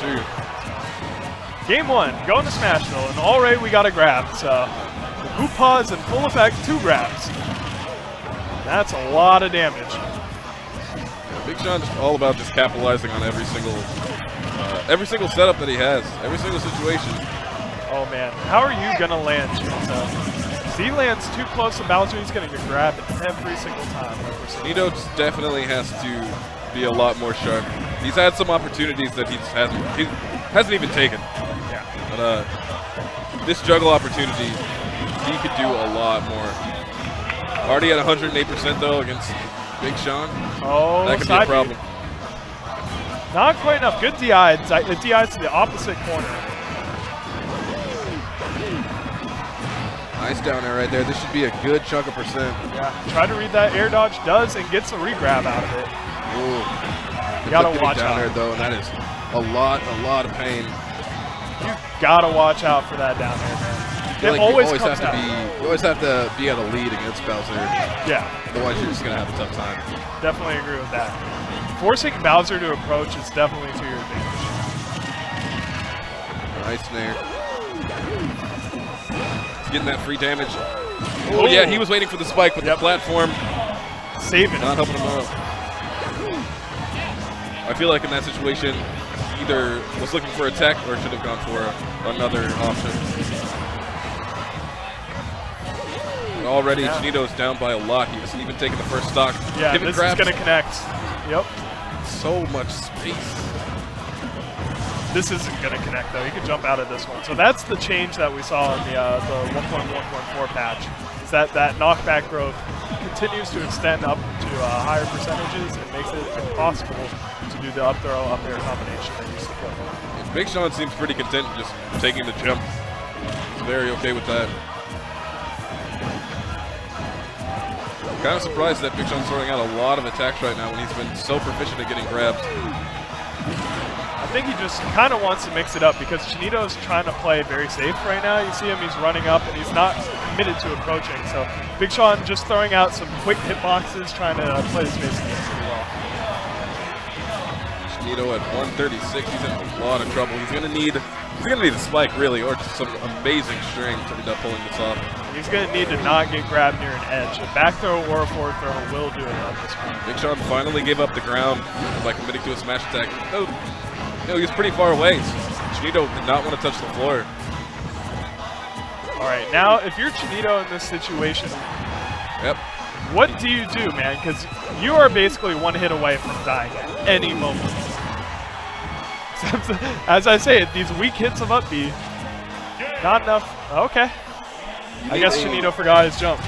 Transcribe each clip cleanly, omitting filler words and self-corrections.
true. Game 1, going to Smashville, and already we got a grab. So the boot pause in full effect, 2 grabs. That's a lot of damage. Yeah, Big Sean's all about just capitalizing on every single setup that he has, every single situation. Oh man, how are you gonna land, Chinito? If he lands too close to Bowser, he's gonna get grabbed every single time. Chinito definitely has to be a lot more sharp. He's had some opportunities that he hasn't even taken. Yeah. But this juggle opportunity, he could do a lot more. Already at 108% though against Big Sean. Oh, that could be a problem. Not quite enough. Good DI. The DI to the opposite corner. Nice down air right there. This should be a good chunk of percent. Yeah. Try to read that air dodge. Does and gets a regrab out of it. Ooh. You gotta watch down out. there though, and that is a lot of pain. You gotta watch out for that down there, man. It always comes out. You always have to be at a lead against Bowser. Yeah. Otherwise, you're just gonna have a tough time. Definitely agree with that. Forcing Bowser to approach is definitely to your advantage. Nice snare. He's getting that free damage. Oh yeah, he was waiting for the spike with the platform. Saving Not helping him out. I feel like in that situation, he either was looking for a tech or should have gone for another option. But already, Chinito's down by a lot. He hasn't even taken the first stock. Yeah, this is going to connect. Yep. So much space. This isn't going to connect, though. He could jump out of this one. So that's the change that we saw in the 1.1.4 patch, is that knockback growth continues to extend up to higher percentages and makes it impossible to do the up throw, up air combination that used to kill him. Big Sean seems pretty content just taking the jump. He's very okay with that. I'm kind of surprised that Big Sean's throwing out a lot of attacks right now when he's been so proficient at getting grabs. I think he just kind of wants to mix it up because Chinito's trying to play very safe right now. You see him, he's running up and he's not committed to approaching. So Big Sean just throwing out some quick hitboxes, trying to play the space game pretty well. Chinito at 136, he's in a lot of trouble. He's gonna need a spike really, or just some amazing string to end up pulling this off. He's gonna need to not get grabbed near an edge. A back throw or a forward throw will do it at this point. Big Sean finally gave up the ground by committing to a smash attack. No, he was pretty far away. Chinito did not want to touch the floor. All right, now if you're Chinito in this situation, what do you do, man? Because you are basically one hit away from dying at any moment. As I say, these weak hits of up B, not enough. Okay. I guess Chinito forgot his jump.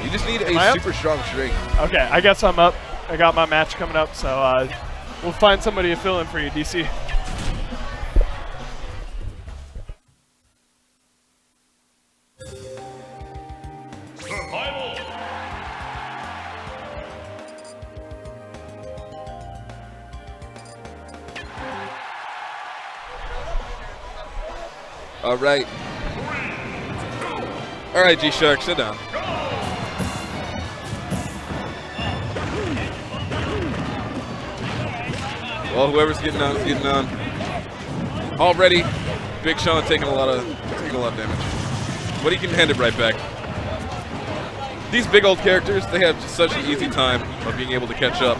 You just need a super strong string. Okay, I guess I'm up. I got my match coming up, so we'll find somebody to fill in for you, DC. All right. All right, G-Shark, sit down. Well, whoever's getting on is getting on. Already, Big Sean taking a lot of damage, but he can hand it right back. These big old characters, they have just such an easy time of being able to catch up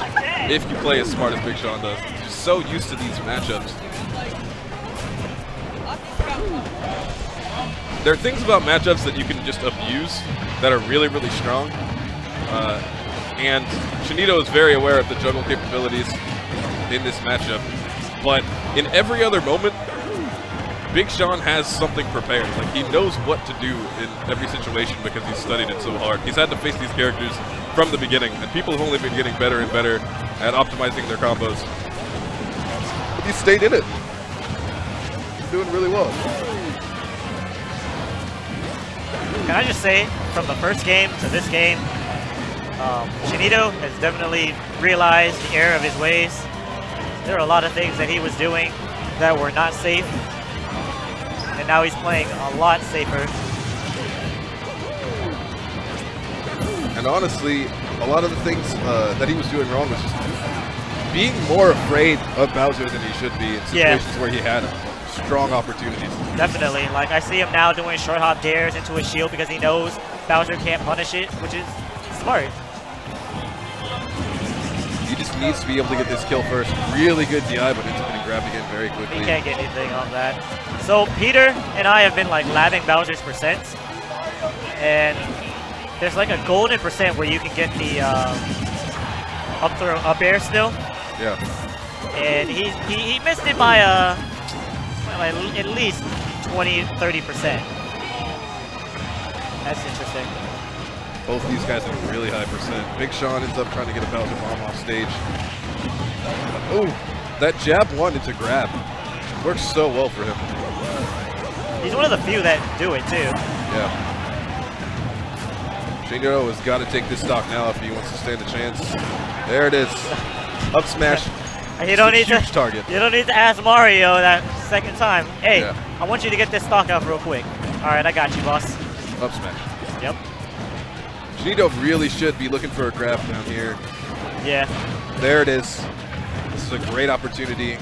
if you play as smart as Big Sean does. He's just so used to these matchups. There are things about matchups that you can just abuse that are really, really strong. And Chinito is very aware of the juggle capabilities in this matchup. But in every other moment, Big Sean has something prepared. Like, he knows what to do in every situation because he's studied it so hard. He's had to face these characters from the beginning, and people have only been getting better and better at optimizing their combos. But he stayed in it. He's doing really well. Can I just say, from the first game to this game, Chinito has definitely realized the error of his ways. There are a lot of things that he was doing that were not safe, and now he's playing a lot safer. And honestly, a lot of the things that he was doing wrong was just being more afraid of Bowser than he should be in situations where he had strong opportunities. Definitely. Like, I see him now doing short hop dares into a shield because he knows Bowser can't punish it, which is smart. He just needs to be able to get this kill first. Really good DI, but it's getting grabbed again very quickly. He can't get anything on that. So Peter and I have been like labbing Bowser's percents, and there's like a golden percent where you can get the up throw, up air still. Yeah. And he missed it by at least 20-30%. That's interesting. Both of these guys have really high percent. Big Sean ends up trying to get a Bowser bomb off stage. Oh, that jab one into grab. Works so well for him. He's one of the few that do it too. Yeah. Chinito has got to take this stock now if he wants to stand a chance. There it is. Up smash. You don't need huge target. You don't need to ask Mario that second time. Hey, Yeah. I want you to get this stock out real quick. All right, I got you, boss. Up smash. Yep. Chinito really should be looking for a grab down here. Yeah. There it is. This is a great opportunity.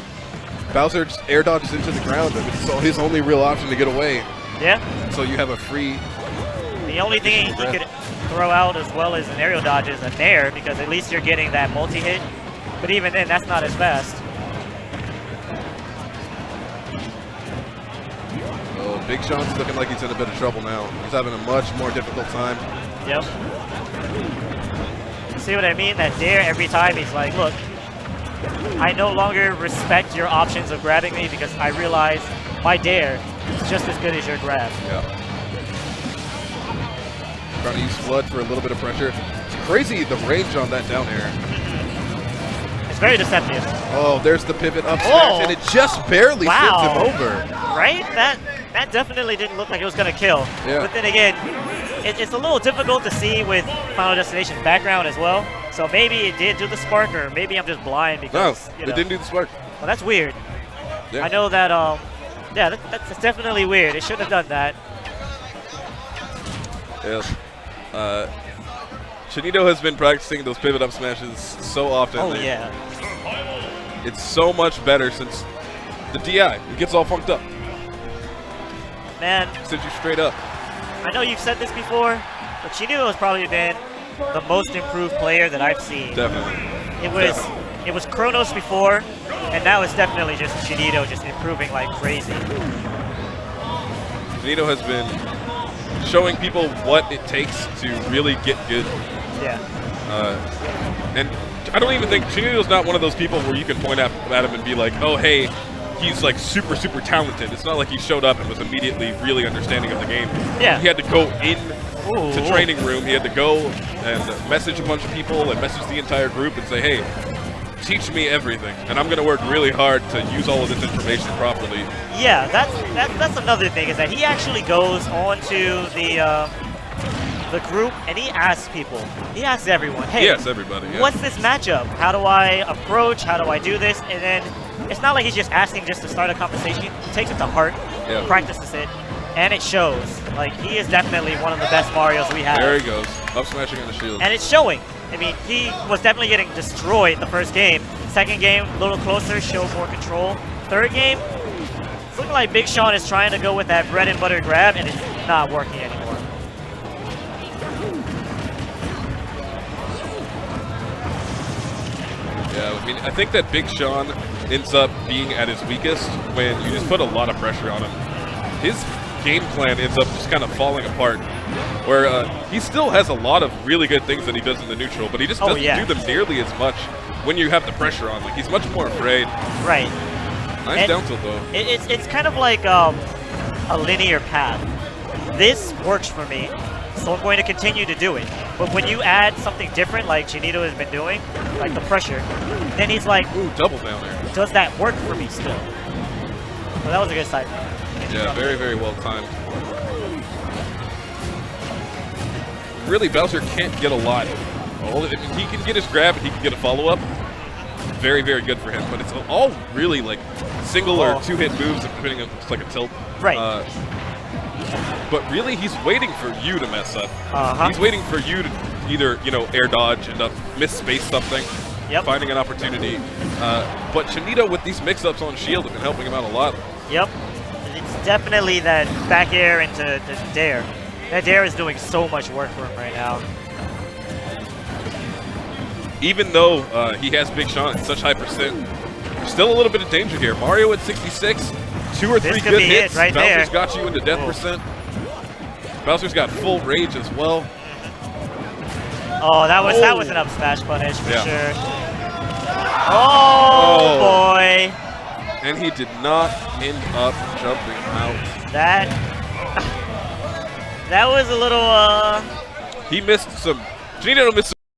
Bowser just air dodges into the ground, and it's his only real option to get away. Yeah. So you have a free. The only thing he could throw out as well as an aerial dodge is a nair, because at least you're getting that multi-hit. But even then, that's not as fast. Oh, Big Sean's looking like he's in a bit of trouble now. He's having a much more difficult time. Yep. See what I mean? That dare every time he's like, look, I no longer respect your options of grabbing me because I realize my dare is just as good as your grab. Yeah. Trying to use Flood for a little bit of pressure. It's crazy the range on that down air. It's very deceptive. Oh, there's the pivot up smash, and it just barely sends him over. Right? That definitely didn't look like it was going to kill. Yeah. But then again, it's a little difficult to see with Final Destination's background as well. So maybe it did do the spark, or maybe I'm just blind because, No, it didn't do the spark. Well, that's weird. Yeah. I know that, yeah, that's definitely weird. It shouldn't have done that. Yes. Chinito has been practicing those pivot up smashes so often. Oh, yeah. It's so much better since the DI. It gets all funked up. Man. Sends you straight up. I know you've said this before, but Chinito has probably been the most improved player that I've seen. Definitely. It was Kronos before, and now it's definitely just Chinito just improving like crazy. Chinito has been showing people what it takes to really get good. Yeah. And I don't even think Chinito's not one of those people where you can point at him and be like, oh, hey, he's like super, super talented. It's not like he showed up and was immediately really understanding of the game. Yeah. He had to go in to training room. He had to go and message a bunch of people and message the entire group and say, hey, teach me everything. And I'm going to work really hard to use all of this information properly. Yeah, that's another thing, is that he actually goes onto the group and he asks people. He asks everyone, hey, yes, everybody, yeah. What's this matchup? How do I approach? How do I do this? And then it's not like he's just asking just to start a conversation. He takes it to heart, practices it, and it shows. Like, he is definitely one of the best Marios we have. There he goes. Up smashing on the shield. And it's showing. I mean, he was definitely getting destroyed the first game. Second game, a little closer, showed more control. Third game, it's looking like Big Sean is trying to go with that bread and butter grab, and it's not working anymore. Yeah, I mean, I think that Big Sean ends up being at his weakest when you just put a lot of pressure on him. His game plan ends up just kind of falling apart, where he still has a lot of really good things that he does in the neutral, but he just doesn't do them nearly as much when you have the pressure on. Like, he's much more afraid. Right. Nice down tilt, though. It's kind of like a linear path. This works for me, so I'm going to continue to do it. But when you add something different, like Chinito has been doing, like the pressure, then he's like, ooh, double down there. Does that work for me still? So that was a good side. Yeah, very, very well timed. Really, Bowser can't get a lot. He can get his grab and he can get a follow-up. Very, very good for him. But it's all really like single or two-hit moves, depending on it's like a tilt. Right. But really, he's waiting for you to mess up. Uh-huh. He's waiting for you to either, air dodge, end up miss space something. finding an opportunity. But Chinito with these mix-ups on shield have been helping him out a lot. Yep. It's definitely that back air into the dare. That dare is doing so much work for him right now. Even though he has Big Sean at such high percent, there's still a little bit of danger here. Mario at 66, 2 or 3 good hits. Right Bowser's there. got you into death percent. Bowser's got full rage as well. Oh, that was an up smash punish for sure. Oh. Boy. And he did not end up jumping out. That was a little He missed some. Chinito missed some